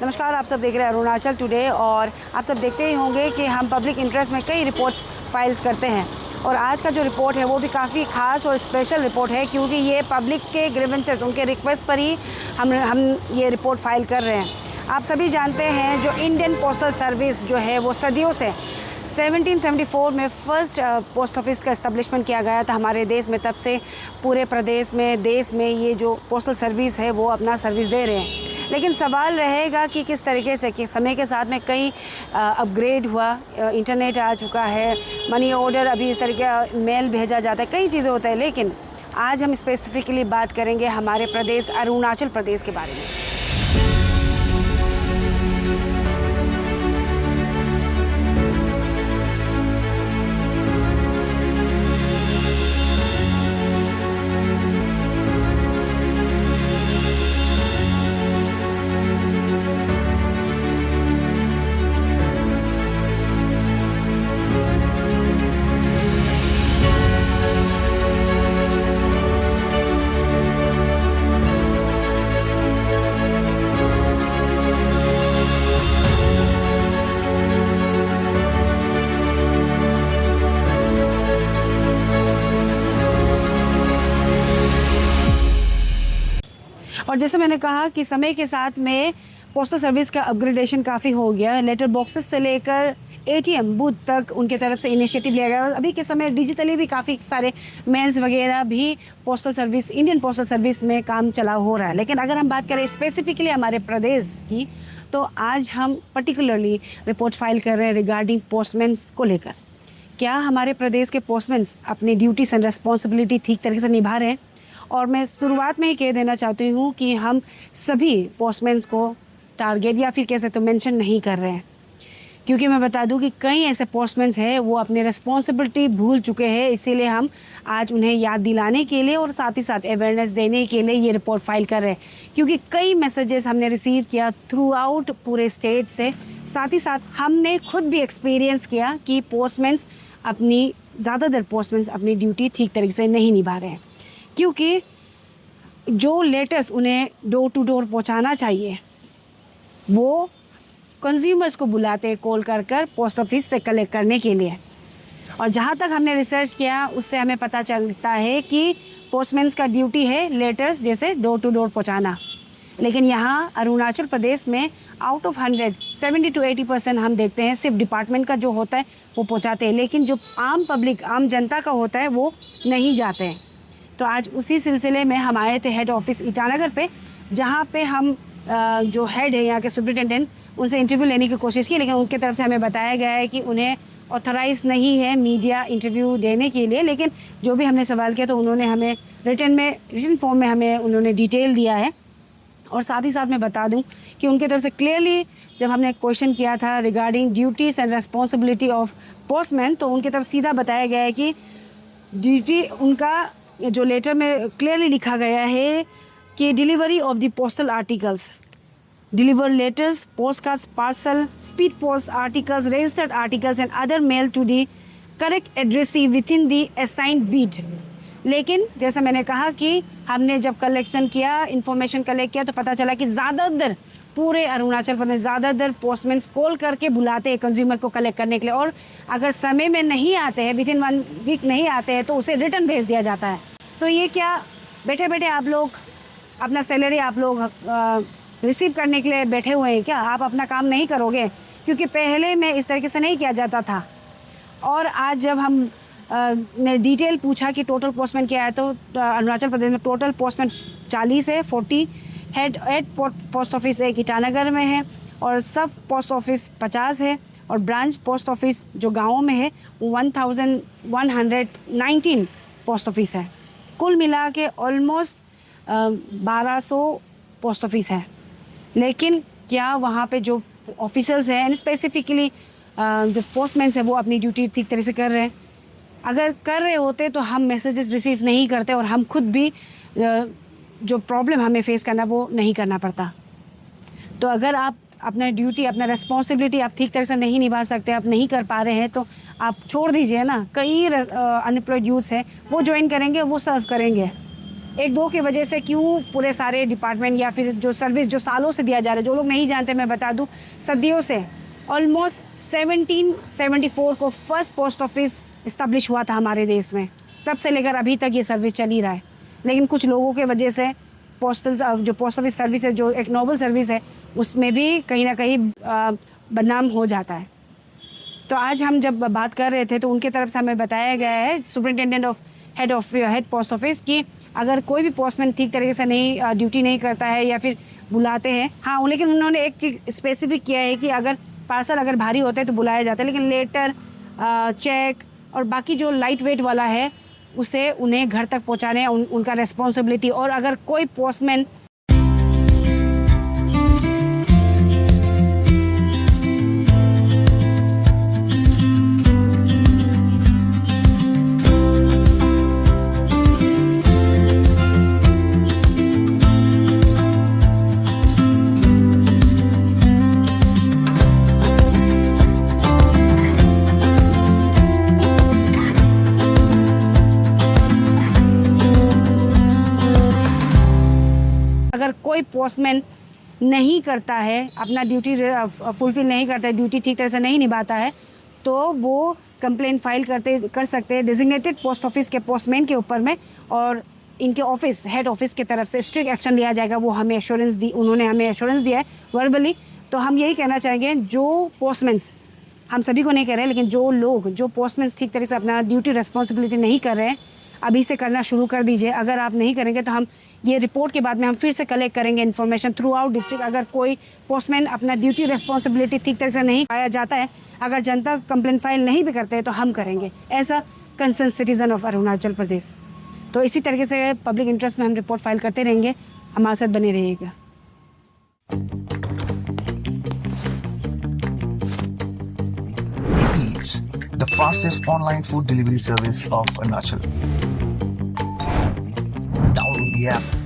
नमस्कार, आप सब देख रहे हैं अरुणाचल टुडे और आप सब देखते ही होंगे कि हम पब्लिक इंटरेस्ट में कई रिपोर्ट्स फाइल्स करते हैं और आज का जो रिपोर्ट है वो भी काफ़ी ख़ास और स्पेशल रिपोर्ट है क्योंकि ये पब्लिक के ग्रीवेंसेस उनके रिक्वेस्ट पर ही हम ये रिपोर्ट फाइल कर रहे हैं। आप सभी जानते हैं जो इंडियन पोस्टल सर्विस जो है वो सदियों से 1774 में फर्स्ट पोस्ट ऑफिस का इस्टेब्लिशमेंट किया गया था हमारे देश में। तब से पूरे प्रदेश में देश में ये जो पोस्टल सर्विस है वो अपना सर्विस दे रहे हैं। लेकिन सवाल रहेगा कि किस तरीके से कि समय के साथ में कई अपग्रेड हुआ, इंटरनेट आ चुका है, मनी ऑर्डर अभी इस तरीके मेल भेजा जाता है, कई चीज़ें होता है। लेकिन आज हम स्पेसिफिकली बात करेंगे हमारे प्रदेश अरुणाचल प्रदेश के बारे में। और जैसे मैंने कहा कि समय के साथ में पोस्टल सर्विस का अपग्रेडेशन काफ़ी हो गया। लेटर बॉक्सेस से लेकर एटीएम बूथ तक उनके तरफ से इनिशिएटिव लिया गया और अभी के समय डिजिटली भी काफ़ी सारे मेल्स वगैरह भी postal service, Indian postal service में काम चला हो रहा है। लेकिन अगर हम बात करें स्पेसिफिकली हमारे प्रदेश की, तो आज हम पर्टिकुलरली रिपोर्ट फाइल कर रहे हैं रिगार्डिंग पोस्टमैन्स को लेकर। क्या हमारे प्रदेश के पोस्टमैन्स अपनी ड्यूटीज़ एंड रिस्पॉन्सिबिलिटी ठीक तरीके से निभा रहे हैं? और मैं शुरुआत में ही कह देना चाहती हूँ कि हम सभी पोस्टमैन्स को टारगेट या फिर कैसे तो मेंशन नहीं कर रहे हैं, क्योंकि मैं बता दूं कि कई ऐसे पोस्टमैन्स हैं वो अपनी रिस्पॉन्सिबिलिटी भूल चुके हैं। इसीलिए हम आज उन्हें याद दिलाने के लिए और साथ ही साथ अवेयरनेस देने के लिए ये रिपोर्ट फाइल कर रहे हैं, क्योंकि कई मैसेजेस हमने रिसीव किया थ्रू आउट पूरे स्टेट से। साथ ही साथ हमने खुद भी एक्सपीरियंस किया कि ज़्यादातर पोस्टमैन्स अपनी ड्यूटी ठीक तरीके से नहीं निभा रहे हैं, क्योंकि जो लेटर्स उन्हें डोर टू डोर पहुंचाना चाहिए वो कंज्यूमर्स को बुलाते कॉल कर पोस्ट ऑफिस से कलेक्ट करने के लिए। और जहां तक हमने रिसर्च किया उससे हमें पता चलता है कि पोस्टमैन्स का ड्यूटी है लेटर्स जैसे डोर टू डोर पहुंचाना। लेकिन यहाँ अरुणाचल प्रदेश में आउट ऑफ 100 70 to 80% हम देखते हैं सिर्फ डिपार्टमेंट का जो होता है वो पहुँचाते हैं, लेकिन जो आम पब्लिक, आम जनता का होता है वो नहीं जाते हैं। तो आज उसी सिलसिले में हम आए थे हेड ऑफिस ईटानगर पे, जहाँ पे हम जो हेड है यहाँ के सुपरिटेंडेंट उनसे इंटरव्यू लेने की कोशिश की, लेकिन उनकी तरफ से हमें बताया गया है कि उन्हें ऑथराइज़ नहीं है मीडिया इंटरव्यू देने के लिए। लेकिन जो भी हमने सवाल किया तो उन्होंने हमें रिटन फॉर्म में हमें उन्होंने डिटेल दिया है। और साथ ही साथ मैं बता दूं कि उनकी तरफ से क्लियरली जब हमने क्वेश्चन किया था regarding duties and responsibility of postman, तो उनकी तरफ सीधा बताया गया है कि ड्यूटी उनका जो लेटर में क्लियरली लिखा गया है कि delivery of the postal articles, deliver letters, post cards, parcel, speed post articles, registered articles and other mail to the correct addressee within the assigned beat. लेकिन जैसा मैंने कहा कि हमने जब कलेक्शन किया, इन्फॉर्मेशन कलेक्ट किया, तो पता चला कि ज़्यादातर पूरे अरुणाचल प्रदेश ज़्यादातर पोस्टमैन्स कॉल करके बुलाते हैं कंज्यूमर को कलेक्ट करने के लिए, और अगर समय में नहीं आते हैं, विद इन 1 वीक नहीं आते हैं, तो उसे रिटर्न भेज दिया जाता है। तो ये क्या बैठे बैठे आप लोग अपना सैलरी आप लोग रिसीव करने के लिए बैठे हुए हैं क्या? आप अपना काम नहीं करोगे? क्योंकि पहले में इस तरीके से नहीं किया जाता था। और आज जब हम ने डिटेल पूछा कि टोटल पोस्टमैन क्या है, तो अरुणाचल प्रदेश में टोटल पोस्टमैन 40 है। 40 हेड पोस्ट ऑफिस एक ईटानगर में है और सब पोस्ट ऑफिस 50 है, और ब्रांच पोस्ट ऑफिस जो गाँवों में है 1119 पोस्ट ऑफिस है। कुल मिला के ऑलमोस्ट 1200 पोस्ट ऑफिस है। लेकिन क्या वहाँ पे जो ऑफिसर्स हैं एंड स्पेसिफिकली जो पोस्टमैन है वो अपनी ड्यूटी ठीक तरह से कर रहे हैं? अगर कर रहे होते तो हम मैसेजेस रिसीव नहीं करते और हम खुद भी जो प्रॉब्लम हमें फेस करना वो नहीं करना पड़ता। तो अगर आप अपना ड्यूटी, अपना रिस्पॉन्सिबिलिटी आप ठीक तरह से नहीं निभा सकते, आप नहीं कर पा रहे हैं, तो आप छोड़ दीजिए ना। कई अनएम्प्लॉयड यूथ हैं वो ज्वाइन करेंगे, वो सर्व करेंगे। एक दो की वजह से क्यों पूरे सारे डिपार्टमेंट या फिर जो सर्विस जो सालों से दिया जा रहा है, जो लोग नहीं जानते मैं बता दूं, सदियों से ऑलमोस्ट 1774 को फर्स्ट पोस्ट ऑफिस इस्टेब्लिश हुआ था हमारे देश में। तब से लेकर अभी तक ये सर्विस चल ही रहा है। लेकिन कुछ लोगों के वजह से जो पोस्ट ऑफिस सर्विस है, जो एक नोबल सर्विस है, उसमें भी कहीं ना कहीं बदनाम हो जाता है। तो आज हम जब बात कर रहे थे तो उनके तरफ से हमें बताया गया है, superintendent of head post office, कि अगर कोई भी पोस्टमैन ठीक तरीके से नहीं ड्यूटी नहीं करता है या फिर बुलाते हैं, हाँ, लेकिन उन्होंने एक चीज़ स्पेसिफिक किया है कि अगर पार्सल अगर भारी होता है तो बुलाया जाता है, लेकिन लेटर, चेक और बाकी जो लाइट वेट वाला है उसे उन्हें घर तक पहुंचाने उनका रिस्पॉन्सिबिलिटी। और अगर कोई पोस्टमैन नहीं करता है, अपना ड्यूटी फुलफिल नहीं करता है, ड्यूटी ठीक तरह से नहीं निभाता है, तो वो कंप्लेंट फाइल कर सकते हैं डेजिग्नेटेड पोस्ट ऑफिस के पोस्टमैन के ऊपर में, और इनके ऑफिस, हेड ऑफिस की तरफ से स्ट्रिक्ट एक्शन लिया जाएगा। वो हमें उन्होंने हमें एश्योरेंस दिया है वर्बली। तो हम यही कहना चाहेंगे, जो पोस्टमैन्स, हम सभी को नहीं कह रहे हैं, लेकिन जो पोस्टमैन्स ठीक तरह से अपना ड्यूटी रिस्पॉन्सिबिलिटी नहीं कर रहे हैं, अभी से करना शुरू कर दीजिए। अगर आप नहीं करेंगे तो हम ये रिपोर्ट के बाद में हम फिर से कलेक्ट करेंगे इन्फॉर्मेशन थ्रू आउट डिस्ट्रिक्ट। अगर कोई पोस्टमैन अपना ड्यूटी रिस्पॉन्सिबिलिटी ठीक तरह से नहीं पाया जाता है, अगर जनता कंप्लेंट फाइल नहीं भी करते हैं, तो हम करेंगे as a concern citizen of Arunachal Pradesh. तो इसी तरीके से पब्लिक इंटरेस्ट में हम रिपोर्ट फाइल करते रहेंगे। हमारे साथ बने रहिएगा। The fastest online food delivery service of Arunachal. Download the app